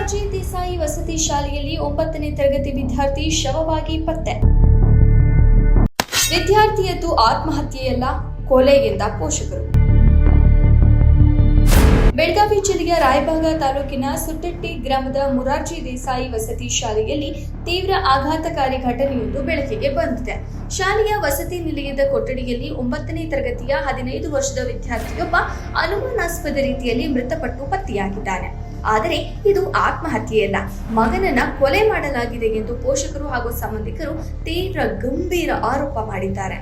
ಮೊರಾರ್ಜಿ ದೇಸಾಯಿ ವಸತಿ ಶಾಲೆಯಲ್ಲಿ 9ನೇ ತರಗತಿ ವಿದ್ಯಾರ್ಥಿ ಶವವಾಗಿ ಪತ್ತೆ. ವಿದ್ಯಾರ್ಥಿಯದ್ದು ಆತ್ಮಹತ್ಯೆಯಲ್ಲ, ಕೊಲೆ ಎಂದ ಪೋಷಕರು. ಬೆಳಗಾವಿ ಜಿಲ್ಲೆಯ ರಾಯಬಾಗ ತಾಲೂಕಿನ ಸುಟ್ಟೆಟ್ಟಿ ಗ್ರಾಮದ ಮೊರಾರ್ಜಿ ದೇಸಾಯಿ ವಸತಿ ಶಾಲೆಯಲ್ಲಿ ತೀವ್ರ ಆಘಾತಕಾರಿ ಘಟನೆಯೊಂದು ಬೆಳಕಿಗೆ ಬಂದಿದೆ. ಶಾಲೆಯ ವಸತಿ ನಿಲಯದ ಕೊಠಡಿಯಲ್ಲಿ 9ನೇ ತರಗತಿಯ 15 ವರ್ಷದ ವಿದ್ಯಾರ್ಥಿಯೊಬ್ಬ ಅನುಮಾನಾಸ್ಪದ ರೀತಿಯಲ್ಲಿ ಮೃತಪಟ್ಟು ಪತ್ತೆಯಾಗಿದ್ದಾನೆ. ಆದರೆ ಇದು ಆತ್ಮಹತ್ಯೆಯಲ್ಲ, ಮಗನನ್ನ ಕೊಲೆ ಮಾಡಲಾಗಿದೆ ಎಂದು ಪೋಷಕರು ಹಾಗೂ ಸಂಬಂಧಿಕರು ತೀವ್ರ ಗಂಭೀರ ಆರೋಪ ಮಾಡಿದ್ದಾರೆ.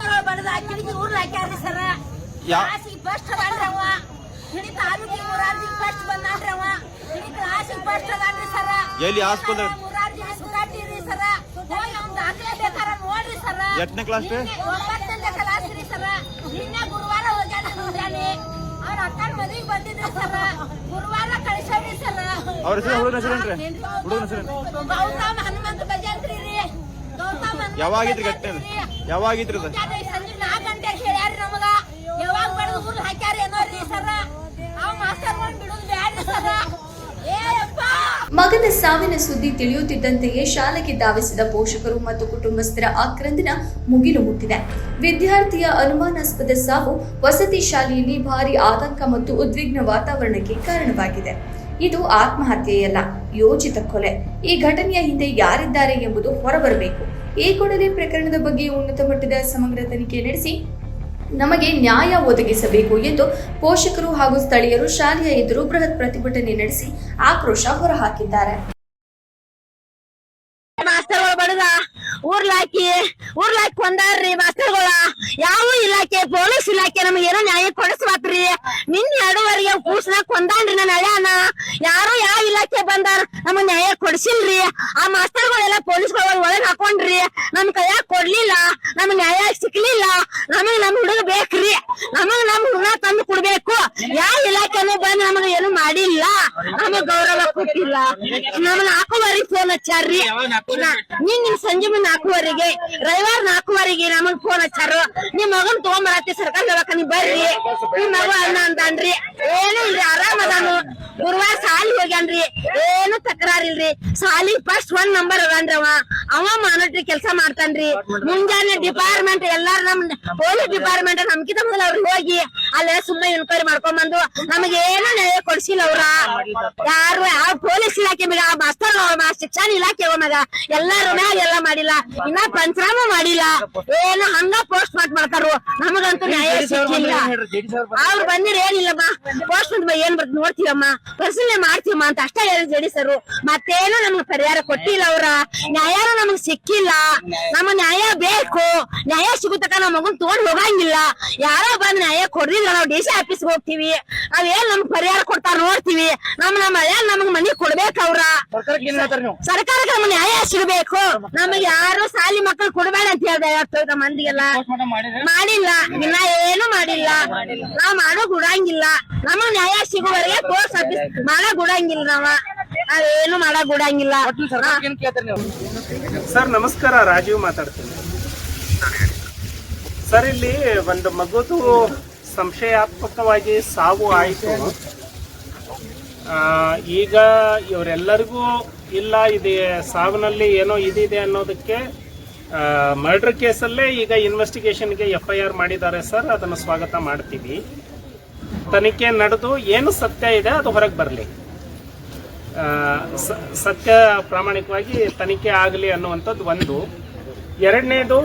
ಯಾವಾಗಿದ್ರಿ ಘಟನೆ? ಯಾವಾಗಿದ್ರಿ? ಮಗನ ಸಾವಿನ ಸುದ್ದಿ ತಿಳಿಯುತ್ತಿದ್ದಂತೆಯೇ ಶಾಲೆಗೆ ಧಾವಿಸಿದ ಪೋಷಕರು ಮತ್ತು ಕುಟುಂಬಸ್ಥರ ಆಕ್ರಂದನ ಮುಗಿಲು ಮುಟ್ಟಿದೆ. ವಿದ್ಯಾರ್ಥಿಯ ಅನುಮಾನಾಸ್ಪದ ಸಾವು ವಸತಿ ಶಾಲೆಯಲ್ಲಿ ಭಾರಿ ಆತಂಕ ಮತ್ತು ಉದ್ವಿಗ್ನ ವಾತಾವರಣಕ್ಕೆ ಕಾರಣವಾಗಿದೆ. ಇದು ಆತ್ಮಹತ್ಯೆಯಲ್ಲ, ಯೋಜಿತ ಕೊಲೆ. ಈ ಘಟನೆಯ ಹಿಂದೆ ಯಾರಿದ್ದಾರೆ ಎಂಬುದು ಹೊರಬರಬೇಕು. ಈ ಕೂಡಲೇ ಪ್ರಕರಣದ ಬಗ್ಗೆ ಉನ್ನತ ಮಟ್ಟದ ಸಮಗ್ರ ತನಿಖೆ ನಡೆಸಿ ನಮಗೆ ನ್ಯಾಯ ಒದಗಿಸಬೇಕು ಎಂದು ಪೋಷಕರು ಹಾಗೂ ಸ್ಥಳೀಯರು ಶಾಲೆಯ ಎದುರು ಬೃಹತ್ ಪ್ರತಿಭಟನೆ ನಡೆಸಿ ಆಕ್ರೋಶ ಹೊರಹಾಕಿದ್ದಾರೆ. ಊರ್ಲಾಕಿ ಕೊಂದಾರ್ರಿ ಮಾಸ್ತರ್ಗಳ. ಯಾವ ಇಲಾಖೆ, ಪೊಲೀಸ್ ಇಲಾಖೆ ನಮ್ಗೆ ಏನೋ ನ್ಯಾಯ ಕೊಡಿಸ್ಬಾತ್ರಿ. ನಿನ್ 2:30 ಕೂಸ್ನಾಗ ಕೊಂದಾನ್ರಿ ನನ್ನ ಹಳ್ಯಾನ. ಯಾರು ಯಾವ ಇಲಾಖೆ ಬಂದಾರ ನಮಗ್ ನ್ಯಾಯ ಕೊಡಿಸಿಲ್ರಿ. ಆ ಮಾಸ್ತರ್ಗಳೆಲ್ಲ ಪೊಲೀಸ್ಗಳ ಒಳಗ್ ಹಾಕೊಂಡ್ರಿ. ನಮ್ ಕೈಯಾಗ ಕೊಡ್ಲಿಲ್ಲ, ನಮ್ಗ್ ನ್ಯಾಯ ಸಿಕ್ಲಿಲ್ಲ. ನಮಗ್ ನಮ್ ಹುಡುಗ ಬೇಕ್ರಿ, ನಮಗ್ ನಮ್ ಹುಡುಗ ತಂದು ಕೊಡ್ಬೇಕು. ಯಾವ ಇಲಾಖೆನೂ ಬಂದ್ ನಮಗ್ ಏನು ಮಾಡಿಲ್ಲ, ನಮಗ್ ಗೌರವ ಕೊಟ್ಟಿಲ್ಲ. ನಮ್ 4:00 ಫೋನ್ ಹಚ್ಚಾರ್ರಿ. ನಿಮ್ ಸಂಜೆ 4:00 ರವಿವಾರ 4:00 ನಮಗ್ ಫೋನ್ ಹಚ್ಚಾರು. ನಿಮ್ ಮಗನ್ ತಗೊಂಬರತ್ತಿ ಸರ್ಕಾರ ದವಾಖಾನಿ ಬರ್ರಿ, ನಿಮ್ ಮಗ ಅಣ್ಣ ಅಂತನ್ರಿ. ಏನು ಇಲ್ರಿ, ಆರಾಮ್ ಅದಾನು. ಗುರುವಾರ ಸಾಲಿ ಹೋಗ್ಯಾನ್ರಿ, ಏನು ತಕರಾರಿಲ್ರಿ. ಸಾಲಿ ಫಸ್ಟ್ 1 ನಂಬರ್ ಅದನ್ರಿ. ಅವ ಮಾನಿಟ್ರಿ ಕೆಲ್ಸ ಮಾಡ್ತಾನ್ರಿ. ಮುಂಜಾನೆ ಡಿಪಾರ್ಟ್ಮೆಂಟ್ ಎಲ್ಲಾರು ನಮ್ ಪೊಲೀಸ್ ಡಿಪಾರ್ಟ್ಮೆಂಟ್ ನಮ್ಕಿಂತ ಮೊದಲ ಅವ್ರಿಗೆ ಹೋಗಿ ಅಲ್ಲೇ ಸುಮ್ಮನೆ ಇನ್ಕ್ವೈರಿ ಮಾಡ್ಕೊಂಡ್ ಬಂದು ನಮಗೆ ಏನು ನ್ಯಾಯ ಕೊಡ್ಸಿಲ್ಲ ಅವ್ರ. ಯಾರು ಯಾವ ಪೊಲೀಸ್ ಇಲಾಖೆ ಮ್ಯಾಗ, ಮಾಸ್ತರ್ ಶಿಕ್ಷಣ ಇಲಾಖೆ ಮ್ಯಾಗ ಎಲ್ಲಾರು ಮ್ಯಾಗ ಎಲ್ಲ ಮಾಡಿಲ್ಲ. ಇನ್ನ ಪಂಚರಾಮ ಮಾಡಿಲ್ಲ. ಏನು ಹಂಗ ಪೋಸ್ಟ್ ಮಾಡ್ತಾರು. ನಮಗಂತೂ ನ್ಯಾಯ ಸಿಕ್ಕಿಲ್ಲ. ಅವ್ರು ಬಂದಿರ ಏನಿಲ್ಲಮ್ಮ, ಪೋಸ್ಟ್ ಏನ್ ಬರ್ತ ನೋಡ್ತೀವಮ್ಮ, ಪರಿಶೀಲನೆ ಮಾಡ್ತೀವಮ್ಮ ಅಂತ ಅಷ್ಟೇ ಹೇಳಿ ಜಡಿಸರು. ಮತ್ತೇನು ನಮ್ಗೆ ಪರಿಹಾರ ಕೊಟ್ಟಿಲ್ಲ ಅವ್ರ. ನ್ಯಾಯನೂ ನಮಗ್ ಸಿಕ್ಕಿಲ್ಲ. ನಮಗ್ ನ್ಯಾಯ ಬೇಕು. ನ್ಯಾಯ ಸಿಗುತ್ತಕ ನಮ್ ಮಗನ್ ತಗೊಂಡ್ ಹೋಗಂಗಿಲ್ಲ. ಯಾರೋ ಬಂದ್ ನ್ಯಾಯ ಕೊಡ್ಲಿಲ್ಲ, ನಾವು DC ಆಫೀಸ್ ಹೋಗ್ತೀವಿ. ನಾವೇನ್ ನಮ್ಗ್ ಪರಿಹಾರ ಕೊಡ್ತಾರ ನೋಡ್ತೀವಿ. ನಮಗ್ ಮನಿ ಕೊಡ್ಬೇಕು ಅವ್ರ. ಸರ್ಕಾರಕ್ಕೆ ನಮ್ಗ್ ನ್ಯಾಯ ಸಿಗಬೇಕು. ನಮಗ್ ಯಾರು ಸಾಲಿ ಮಕ್ಕಳು ಕೊಡ್ಬೇಡ ಅಂತ ಹೇಳ್ದ ಮಂದಿಗೆಲ್ಲ ಮಾಡಿಲ್ಲ. ಇನ್ನ ಏನು ಮಾಡಿಲ್ಲ. ನಾವ್ ಮಾಡೋ ಗುಡಂಗಿಲ್ಲ. ನಮಗ್ ನ್ಯಾಯ ಸಿಗುವವರೆಗೆ ಪೋಸ್ಟ್ ಆಫೀಸ್ ಮಾಡೋ ಗುಡಂಗಿಲ್ಲ. ನಾವೇನು ಮಾಡೋ ಗುಡಂಗಿಲ್ಲ. ಸರ್ ನಮಸ್ಕಾರ, ರಾಜೀವ್ ಮಾತಾಡ್ತೀನಿ. ಸರ್ ಇಲ್ಲಿ ಒಂದು ಮಗುದು ಸಂಶಯಾತ್ಮಕವಾಗಿ ಸಾವು ಆಯಿತು. ಈಗ ಇವರೆಲ್ಲರಿಗೂ ಇಲ್ಲ ಇದೆ ಸಾವಿನಲ್ಲಿ ಏನೋ ಇದಿದೆ ಅನ್ನೋದಕ್ಕೆ ಮರ್ಡರ್ ಕೇಸಲ್ಲೇ ಈಗ ಇನ್ವೆಸ್ಟಿಗೇಷನ್ಗೆ FIR ಮಾಡಿದ್ದಾರೆ ಸರ್. ಅದನ್ನು ಸ್ವಾಗತ ಮಾಡ್ತೀವಿ. ತನಿಖೆ ನಡೆದು ಏನು ಸತ್ಯ ಇದೆ ಅದು ಹೊರಗೆ ಬರಲಿ, ಸತ್ಯ ಪ್ರಾಮಾಣಿಕವಾಗಿ ತನಿಖೆ ಆಗಲಿ ಅನ್ನುವಂಥದ್ದು ಒಂದು. ಎರಡನೇದು,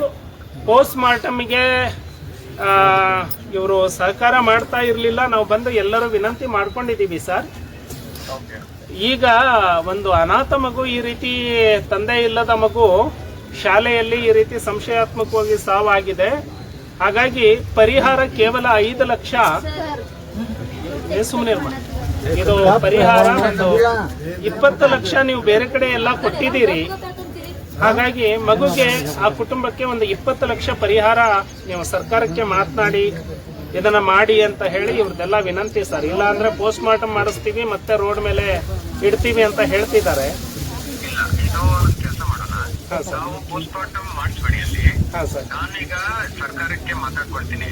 ಪೋಸ್ಟ್ ಮಾರ್ಟಮ್ಗೆ ಇವರು ಸಹಕಾರ ಮಾಡ್ತಾ ಇರಲಿಲ್ಲ. ನಾವು ಬಂದು ಎಲ್ಲರೂ ವಿನಂತಿ ಮಾಡ್ಕೊಂಡಿದ್ದೀವಿ ಸರ್. ಈಗ ಒಂದು ಅನಾಥ ಮಗು, ಈ ರೀತಿ ತಂದೆ ಇಲ್ಲದ ಮಗು ಶಾಲೆಯಲ್ಲಿ ಈ ರೀತಿ ಸಂಶಯಾತ್ಮಕವಾಗಿ ಸಾವಾಗಿದೆ. ಹಾಗಾಗಿ ಪರಿಹಾರ ಕೇವಲ 5 ಲಕ್ಷ. ಸುಮ್ಮನೆ ಇದು ಪರಿಹಾರ ಒಂದು 20 ಲಕ್ಷ ನೀವು ಬೇರೆ ಕಡೆ ಎಲ್ಲ ಕೊಟ್ಟಿದ್ದೀರಿ. ಹಾಗಾಗಿ ಮಗುಗೆ, ಆ ಕುಟುಂಬಕ್ಕೆ ಒಂದು 20 ಲಕ್ಷ ಪರಿಹಾರ ನೀವು ಸರ್ಕಾರಕ್ಕೆ ಮಾತನಾಡಿ ಇದನ್ನ ಮಾಡಿ ಅಂತ ಹೇಳಿ ಇವ್ರದೆಲ್ಲ ವಿನಂತಿ ಸರ್. ಇಲ್ಲ ಅಂದ್ರೆ ಪೋಸ್ಟ್ ಮಾರ್ಟಮ್ ಮಾಡಿಸ್ತೀವಿ, ಮತ್ತೆ ರೋಡ್ ಮೇಲೆ ಇಡ್ತೀವಿ ಅಂತ ಹೇಳ್ತಿದ್ದಾರೆ. ನಾನೀಗ ಸರ್ಕಾರಕ್ಕೆ ಮಾತಾಡ್ಕೊಳ್ತೀನಿ.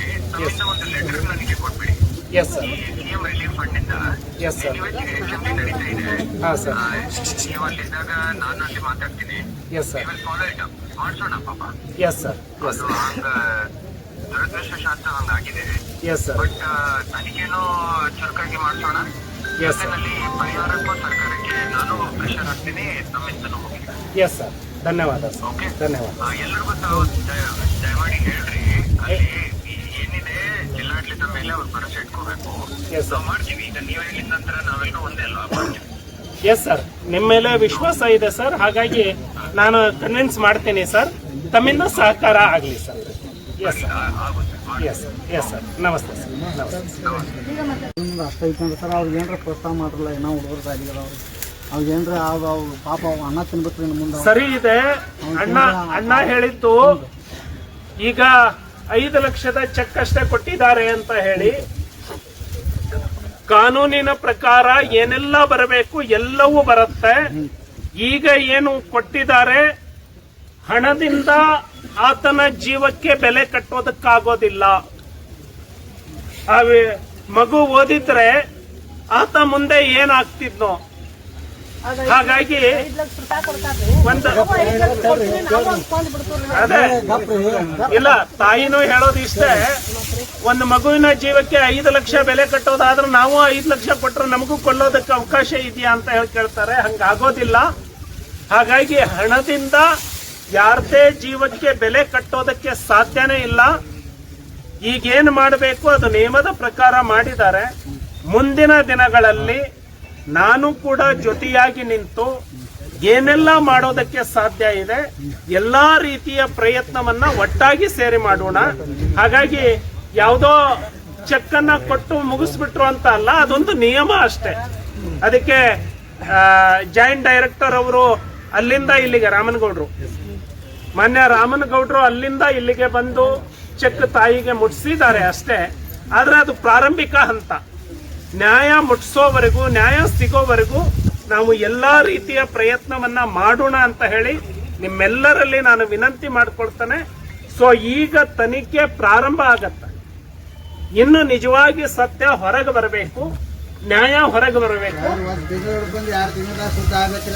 ಒಂದು ಲೆಟರ್ ನನಗೆ ಕೊಟ್ಬಿಡಿ. Yes sir. CM relief fund ಇಂದ ಎಸ್ ಸರ್. ಅಸೆಂಬ್ಲಿ ನಡೀತಾ ಇದೆ. ಹಾಂ ಸರ್. ನೀವು ಅಲ್ಲಿದ್ದಾಗ ನಾನು ಅಲ್ಲಿ ಮಾತಾಡ್ತೀನಿ. Yes sir. Follow it up ಮಾಡ್ಸೋಣ ಪಾಪ. Yes sir. ಎಸ್ ಅದು ಹಂಗ ದುರದೃಷ್ಟಶಾಸ್ತ್ರ ಹಂಗಾಗಿದೆ. Yes sir. ಬಟ್ ತನಿಖೆನೂ ಚುರುಕಾಗಿ ಮಾಡ್ಸೋಣ. Yes sir. ಜೊತೆನಲ್ಲಿ ಪರಿಹಾರಕ್ಕೂ ಸರ್ಕಾರಕ್ಕೆ ನಾನು ಪ್ರೆಷರ್ ಹಾಕ್ತೀನಿ ತಮ್ಮಿಂದನೂ ಹೋಗಿ. Yes sir. ಧನ್ಯವಾದ ಸರ್. ಓಕೆ ಧನ್ಯವಾದ. ಎಲ್ಲರಿಗೂ ತಾವು ದಯಮಾಡಿ ಹೇಳ್ರಿ. ಅಲ್ಲಿ ಏನಿದೆ ಜಿಲ್ಲಾಡಳಿತ ಮೇಲೆ ಅವ್ರು ಭರವಸೆ ಇಟ್ಕೋಬೇಕು. Yes sir. ನಾವು ಮಾಡ್ತೀವಿ. ಈಗ ನೀವು ಹೇಳಿದ ನಂತರ ನಾವೆಲ್ಲರೂ ಒಂದೇ ಅಲ್ಲ ಮಾಡ್ತೀವಿ. ಎಸ್ ಸರ್, ನಿಮ್ಮ ಮೇಲೆ ವಿಶ್ವಾಸ ಇದೆ ಸರ್. ಹಾಗಾಗಿ ನಾನು ಕನ್ವಿನ್ಸ್ ಮಾಡ್ತೀನಿ ಸರ್. ತಮ್ಮಿಂದ ಸಹಕಾರ ಆಗಲಿ sir. Yes sir. Yes yes sir. ನಮಸ್ತೆ ಸರ್. ನಮಸ್ತೆ. ಅಷ್ಟ ಐತಂದ್ರೆ ಸರ್ ಅವ್ರಿಗೆ ಏನಾರ ಪ್ರೋತ್ಸಾಹ ಮಾಡ್ರಲ್ಲ. ಏನೋ ಹುಡುಗರು ಆಗಿದಾರ ಅವ್ರಿಗೆ ಏನ್ರ ಅವ್ರು ಪಾಪ ಅವ್ರು ಅನ್ನ ತಿನ್ಬೇಕ್ರಿ ಇನ್ನು ಮುಂದೆ. ಸರಿ ಇದೆ. ಅಣ್ಣ ಹೇಳಿದ್ದು ಈಗ 5 ಲಕ್ಷದ ಚೆಕ್ ಅಷ್ಟೇ ಕೊಟ್ಟಿದ್ದಾರೆ ಅಂತ ಹೇಳಿ, ಕಾನೂನಿನ ಪ್ರಕಾರ ಏನೆಲ್ಲ ಬರಬೇಕು ಎಲ್ಲವೂ ಬರುತ್ತೆ. ಈಗ ಏನು ಕೊಟ್ಟಿದ್ದಾರೆ ಹಣದಿಂದ ಆತನ ಜೀವಕ್ಕೆ ಬೆಲೆ ಕಟ್ಟೋದಕ್ಕಾಗೋದಿಲ್ಲ. ಮಗು ಓದಿದ್ರೆ ಆತ ಮುಂದೆ ಏನಾಗ್ತಿದ್ನೋ. ಹಾಗಾಗಿ ಅದೇ ಇಲ್ಲ, ತಾಯಿನೂ ಹೇಳೋದು ಇಷ್ಟೇ, ಒಂದು ಮಗುವಿನ ಜೀವಕ್ಕೆ 5 ಲಕ್ಷ ಬೆಲೆ ಕಟ್ಟೋದಾದ್ರೆ ನಾವು 5 ಲಕ್ಷ ಕೊಟ್ಟರೆ ನಮಗೂ ಕೊಲ್ಲೋದಕ್ಕೆ ಅವಕಾಶ ಇದೆಯಾ ಅಂತ ಹೇಳಿ ಕೇಳ್ತಾರೆ. ಹಂಗಾಗೋದಿಲ್ಲ. ಹಾಗಾಗಿ ಹಣದಿಂದ ಯಾರದೇ ಜೀವಕ್ಕೆ ಬೆಲೆ ಕಟ್ಟೋದಕ್ಕೆ ಸಾಧ್ಯನೇ ಇಲ್ಲ. ಈಗೇನು ಮಾಡಬೇಕು ಅದು ನಿಯಮದ ಪ್ರಕಾರ ಮಾಡಿದ್ದಾರೆ. ಮುಂದಿನ ದಿನಗಳಲ್ಲಿ ನಾನು ಕೂಡ ಜೊತೆಯಾಗಿ ನಿಂತು ಏನೆಲ್ಲ ಮಾಡೋದಕ್ಕೆ ಸಾಧ್ಯ ಇದೆ ಎಲ್ಲಾ ರೀತಿಯ ಪ್ರಯತ್ನವನ್ನ ಒಟ್ಟಾಗಿ ಸೇರಿ ಮಾಡೋಣ. ಹಾಗಾಗಿ ಯಾವುದೋ ಚೆಕ್ ಅನ್ನ ಕೊಟ್ಟು ಮುಗಿಸ್ಬಿಟ್ರು ಅಂತ ಅಲ್ಲ, ಅದೊಂದು ನಿಯಮ ಅಷ್ಟೇ. ಅದಕ್ಕೆ ಜಾಯಿಂಟ್ ಡೈರೆಕ್ಟರ್ ಅವರು ಅಲ್ಲಿಂದ ಇಲ್ಲಿಗೆ ರಾಮನಗೌಡರು, ಮಾನ್ಯ ರಾಮನಗೌಡರು ಅಲ್ಲಿಂದ ಇಲ್ಲಿಗೆ ಬಂದು ಚೆಕ್ ತಾಯಿಗೆ ಮುಟ್ಟಿಸಿದ್ದಾರೆ ಅಷ್ಟೇ. ಆದ್ರೆ ಅದು ಪ್ರಾರಂಭಿಕ ಹಂತ. ನ್ಯಾಯ ಮುಟ್ಟಿಸೋವರೆಗೂ, ನ್ಯಾಯ ಸಿಗೋವರೆಗೂ ನಾವು ಎಲ್ಲಾ ರೀತಿಯ ಪ್ರಯತ್ನವನ್ನ ಮಾಡೋಣ ಅಂತ ಹೇಳಿ ನಿಮ್ಮೆಲ್ಲರಲ್ಲಿ ನಾನು ವಿನಂತಿ ಮಾಡ್ಕೊಳ್ತೇನೆ. ಸೊ ಈಗ ತನಿಖೆ ಪ್ರಾರಂಭ ಆಗತ್ತೆ. ಇನ್ನು ನಿಜವಾಗಿ ಸತ್ಯ ಹೊರಗೆ ಬರಬೇಕು, ನ್ಯಾಯ ಹೊರಗೆ ಬರಬೇಕು. ಬಂದು 2 ತಿಂಗಳ ಸುದ್ದ ಆಗತ್ತೆ.